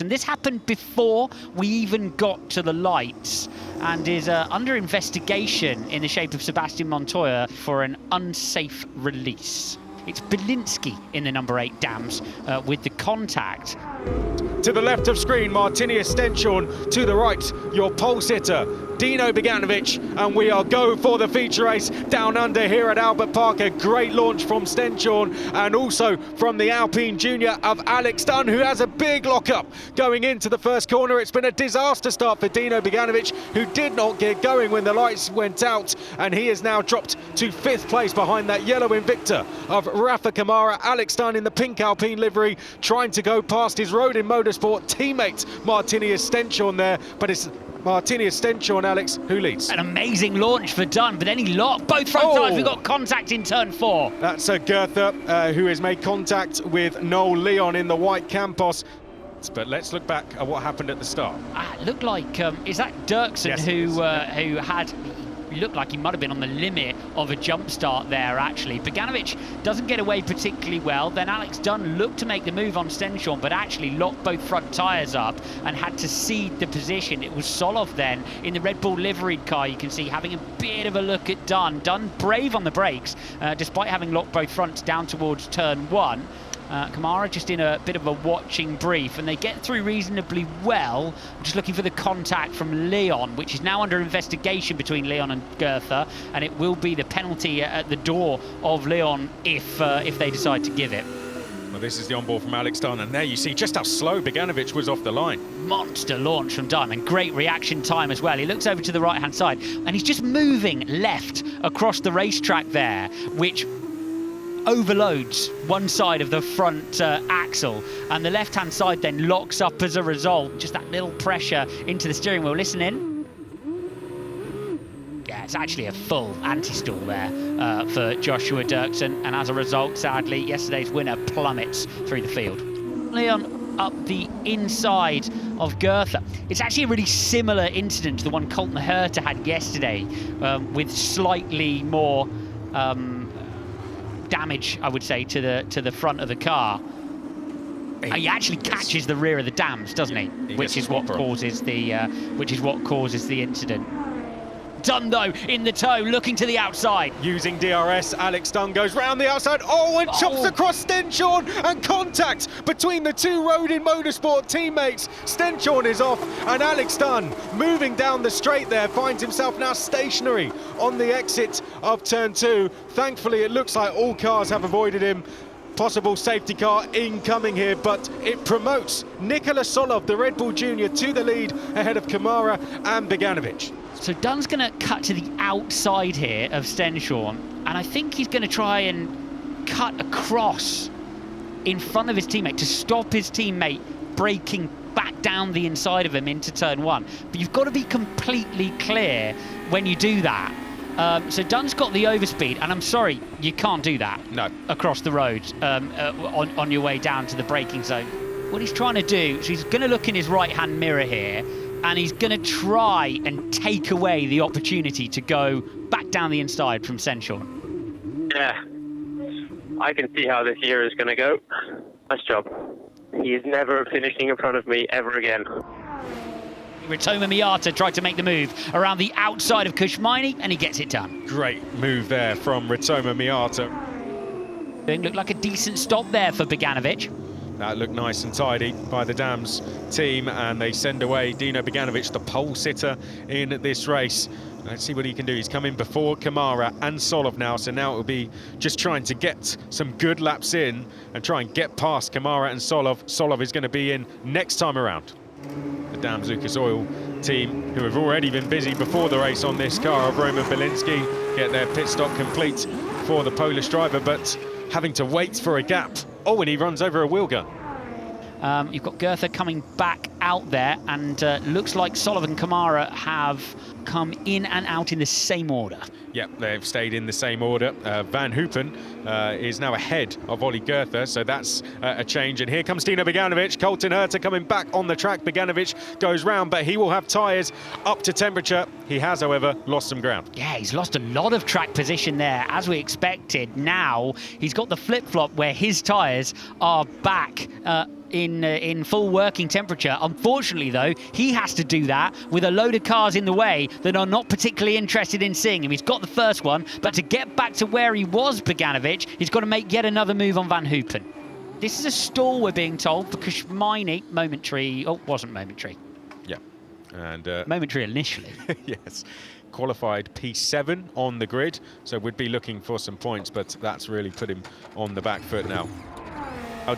And this happened before we even got to the lights and is under investigation in the shape of Sebastian Montoya for an unsafe release. It's Belinsky in the number 8 Dams with the contact. To the left of screen, Martinius Stenshorne. To the right, your pole sitter, Dino Beganovic. And we are go for the feature race down under here at Albert Park. A great launch from Stenshorne and also from the Alpine Junior of Alex Dunn, who has a big lockup going into the first corner. It's been a disaster start for Dino Beganovic, who did not get going when the lights went out. And he is now dropped to 5th place behind that yellow Invicta of Rafa Kamara. Alex Dunn in the pink Alpine livery, trying to go past his road in motorsport teammate Martinius Stenshorne there, but it's Martinius Stenshorne, Alex, who leads. An amazing launch for Dunn, but then he locked both front tires. We've got contact in turn 4. That's Goethe, who has made contact with Noel Leon in the white Campos. But let's look back at what happened at the start. It looked like, is that Dirksen? Yes, who had... looked like he might have been on the limit of a jump start there, actually. Beganovic doesn't get away particularly well. Then Alex Dunn looked to make the move on Stenshorne, but actually locked both front tyres up and had to cede the position. It was Solov then in the Red Bull liveried car, you can see, having a bit of a look at Dunn. Dunn brave on the brakes, despite having locked both fronts down towards turn 1. Kamara just in a bit of a watching brief, and they get through reasonably well. Just looking for the contact from Leon, which is now under investigation between Leon and Goethe, and it will be the penalty at the door of Leon if they decide to give it. Well, this is the on-board from Alex Dunn, and there you see just how slow Beganovic was off the line. Monster launch from Dunn, and great reaction time as well. He looks over to the right-hand side, and he's just moving left across the racetrack there, which overloads one side of the front axle, and the left-hand side then locks up as a result. Just that little pressure into the steering wheel. Listen in. Yeah, it's actually a full anti-stall there for Joshua Dirksen, and as a result, sadly, yesterday's winner plummets through the field. Leon up the inside of Goethe. It's actually a really similar incident to the one Colton Herta had yesterday, with slightly more damage, I would say, to the front of the car. He actually catches the rear of the Dams, doesn't he? Which is what causes the incident. Dunn, though, in the tow, looking to the outside. Using DRS, Alex Dunn goes round the outside. And chops across Stenshorne, and contact between the two Road in Motorsport teammates. Stenshorne is off, and Alex Dunn, moving down the straight there, finds himself now stationary on the exit of turn 2. Thankfully, it looks like all cars have avoided him. Possible safety car incoming here, but it promotes Nikola Solov, the Red Bull Junior, to the lead ahead of Kamara and Beganovic. So Dunn's going to cut to the outside here of Stenshorne, and I think he's going to try and cut across in front of his teammate to stop his teammate braking back down the inside of him into turn 1. But you've got to be completely clear when you do that. So Dunn's got the overspeed, and I'm sorry, you can't do that. No. Across the road on your way down to the braking zone. What he's trying to do is he's going to look in his right-hand mirror here, and he's going to try and take away the opportunity to go back down the inside from Stenshorne. Yeah, I can see how this year is going to go. Nice job. He is never finishing in front of me ever again. Ritoma Miata tried to make the move around the outside of Kushmaini, and he gets it done. Great move there from Ritoma Miata. It looked like a decent stop there for Beganovic. That looked nice and tidy by the Dams team, and they send away Dino Beganovic, the pole sitter in this race. Let's see what he can do. He's coming before Kamara and Solov now, so now it will be just trying to get some good laps in and try and get past Kamara and Solov. Solov is going to be in next time around. The Dams Lucas Oil team, who have already been busy before the race on this car of Roman Belinsky, get their pit stop complete for the Polish driver, but having to wait for a gap. And he runs over a wheel gun. You've got Goethe coming back out there, and looks like Solov and Kamara have come in and out in the same order. Yep, they've stayed in the same order. Van Hoopen is now ahead of Ollie Goethe, so that's a change. And here comes Dino Beganovic. Colton Herta coming back on the track. Beganovic goes round, but he will have tyres up to temperature. He has, however, lost some ground. Yeah, he's lost a lot of track position there, as we expected. Now he's got the flip-flop where his tyres are back in full working temperature. Unfortunately, though, he has to do that with a load of cars in the way that are not particularly interested in seeing him. He's got the first one, but to get back to where he was, Beganovic, he's got to make yet another move on Van Hoopen. This is a stall, we're being told, because Schmeini, momentary, oh, wasn't momentary. Yeah, and momentary initially. yes, qualified P7 on the grid, so we'd be looking for some points, but that's really put him on the back foot now.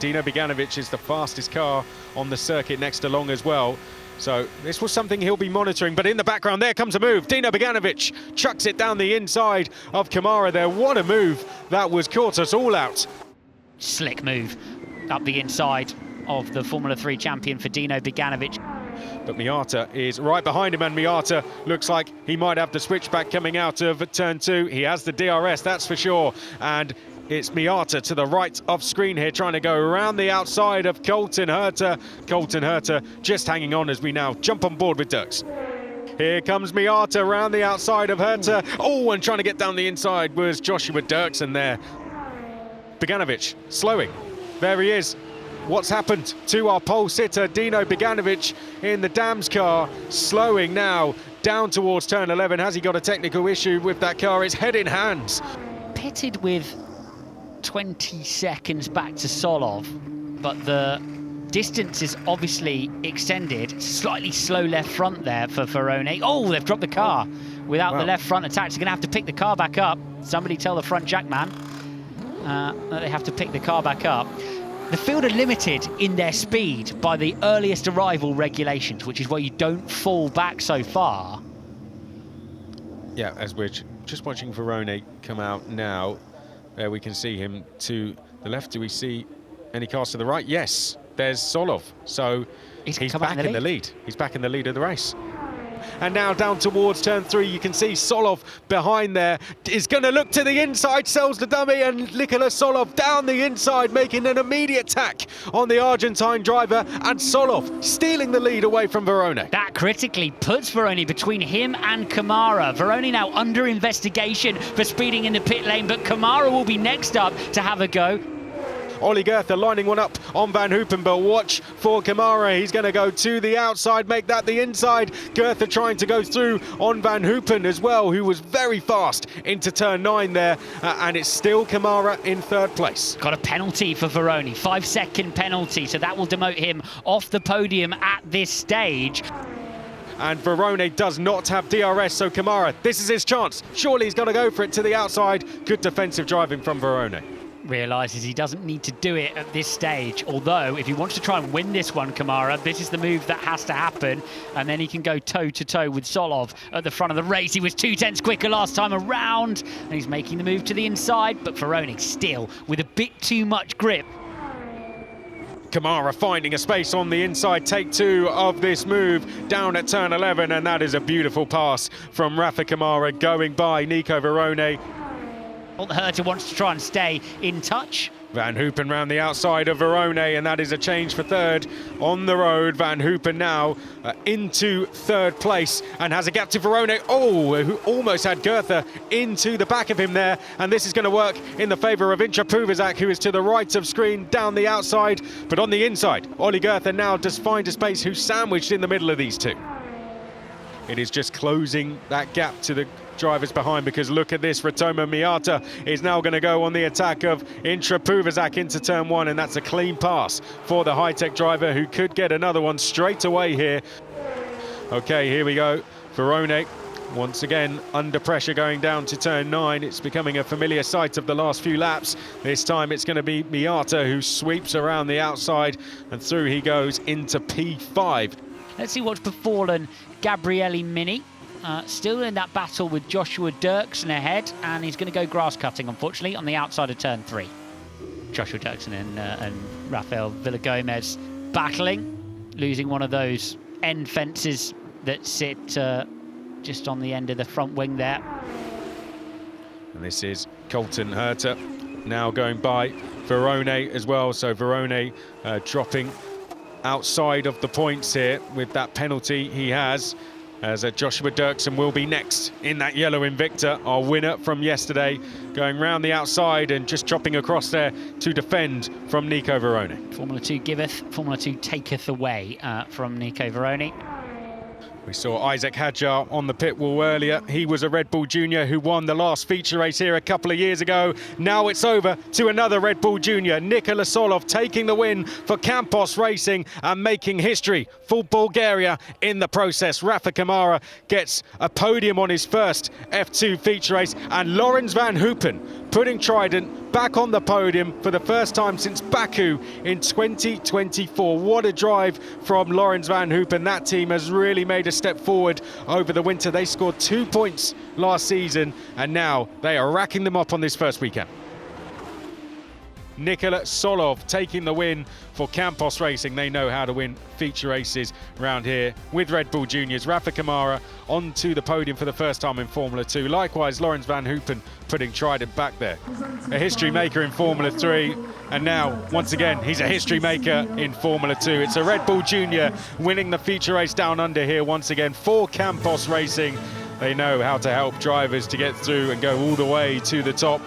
Dino Beganovic is the fastest car on the circuit next to Long as well. So this was something he'll be monitoring, but in the background there comes a move. Dino Beganovic chucks it down the inside of Kamara there. What a move. That was caught us all out. Slick move up the inside of the Formula 3 champion for Dino Beganovic. But Miata is right behind him, and Miata looks like he might have the switchback coming out of turn 2. He has the DRS, that's for sure. And it's Miata to the right of screen here, trying to go around the outside of Colton Herta. Colton Herta just hanging on as we now jump on board with Dirks. Here comes Miata around the outside of Herta. Oh, and trying to get down the inside was Joshua Dirksen there. Beganovic slowing. There he is. What's happened to our pole sitter, Dino Beganovic, in the Dams car? Slowing now down towards turn 11. Has he got a technical issue with that car? It's head in hands. Pitted with 20 seconds back to Solov, but the distance is obviously extended. Slightly slow left front there for Verone. Oh, they've dropped the car without the left front attack. So they're going to have to pick the car back up. Somebody tell the front jack man that they have to pick the car back up. The field are limited in their speed by the earliest arrival regulations, which is why you don't fall back so far. Yeah, as we're just watching Verone come out now, there we can see him to the left. Do we see any cars to the right? Yes, there's Solov. So he's back in the lead. He's back in the lead of the race. And now down towards turn 3, you can see Solov behind there. Is going to look to the inside, sells the dummy, and Nicolas Solov down the inside, making an immediate tack on the Argentine driver, and Solov stealing the lead away from Verone. That critically puts Verone between him and Kamara. Verone now under investigation for speeding in the pit lane, but Kamara will be next up to have a go. Ollie Goethe lining one up on Van Hoopen, but watch for Kamara. He's going to go to the outside, make that the inside. Goethe trying to go through on Van Hoopen as well, who was very fast into turn 9 there. And it's still Kamara in 3rd place. Got a penalty for Verone, 5-second penalty, so that will demote him off the podium at this stage. And Verone does not have DRS, so Kamara, this is his chance. Surely he's got to go for it to the outside. Good defensive driving from Verone. Realises he doesn't need to do it at this stage, although if he wants to try and win this one, Kamara, this is the move that has to happen, and then he can go toe-to-toe with Solov at the front of the race. He was 2/10 quicker last time around, and he's making the move to the inside, but Verone still with a bit too much grip. Kamara finding a space on the inside, take 2 of this move down at turn 11, and that is a beautiful pass from Rafa Kamara going by Nico Verone. Herta wants to try and stay in touch. Van Hoopen round the outside of Verone, and that is a change for 3rd on the road. Van Hoopen now into 3rd place and has a gap to Verone. Oh, who almost had Goethe into the back of him there, and this is going to work in the favour of Intra Puvasak, who is to the right of screen down the outside, but on the inside, Ollie Goethe now does find a space, who's sandwiched in the middle of these two. It is just closing that gap to the drivers behind, because look at this, Ritomo Miata is now going to go on the attack of Intra Puvasak into turn 1, and that's a clean pass for the high-tech driver, who could get another one straight away here. Okay, here we go. Verone once again under pressure going down to turn 9. It's becoming a familiar sight of the last few laps. This time it's going to be Miata who sweeps around the outside, and through he goes into P5. Let's see what's befallen Gabriele Mini. Still in that battle with Joshua Dirksen ahead, and he's going to go grass cutting, unfortunately, on the outside of turn 3. Joshua Dirksen and Rafael Villagomez battling, losing one of those end fences that sit just on the end of the front wing there. And this is Colton Herta now going by Verone as well, so Verone dropping outside of the points here with that penalty he has. as Joshua Dirksen will be next in that yellow Invicta, our winner from yesterday, going round the outside and just chopping across there to defend from Nico Veroni. Formula 2 giveth, Formula 2 taketh away from Nico Veroni. We saw Isaac Hadjar on the pit wall earlier. He was a Red Bull Junior who won the last feature race here a couple of years ago. Now it's over to another Red Bull Junior, Nikola Solov, taking the win for Campos Racing and making history for Bulgaria in the process. Rafa Kamara gets a podium on his first F2 feature race, and Laurens van Hoopen putting Trident back on the podium for the first time since Baku in 2024. What a drive from Laurens van Hoopen. That team has really made a step forward over the winter. They scored 2 points last season, and now they are racking them up on this first weekend. Nikola Solov taking the win for Campos Racing. They know how to win feature races around here with Red Bull Juniors. Rafa Kamara onto the podium for the first time in Formula 2. Likewise, Laurens van Hoopen putting Trident back there. A history maker in Formula 3, and now, once again, he's a history maker in Formula 2. It's a Red Bull Junior winning the feature race down under here once again for Campos Racing. They know how to help drivers to get through and go all the way to the top.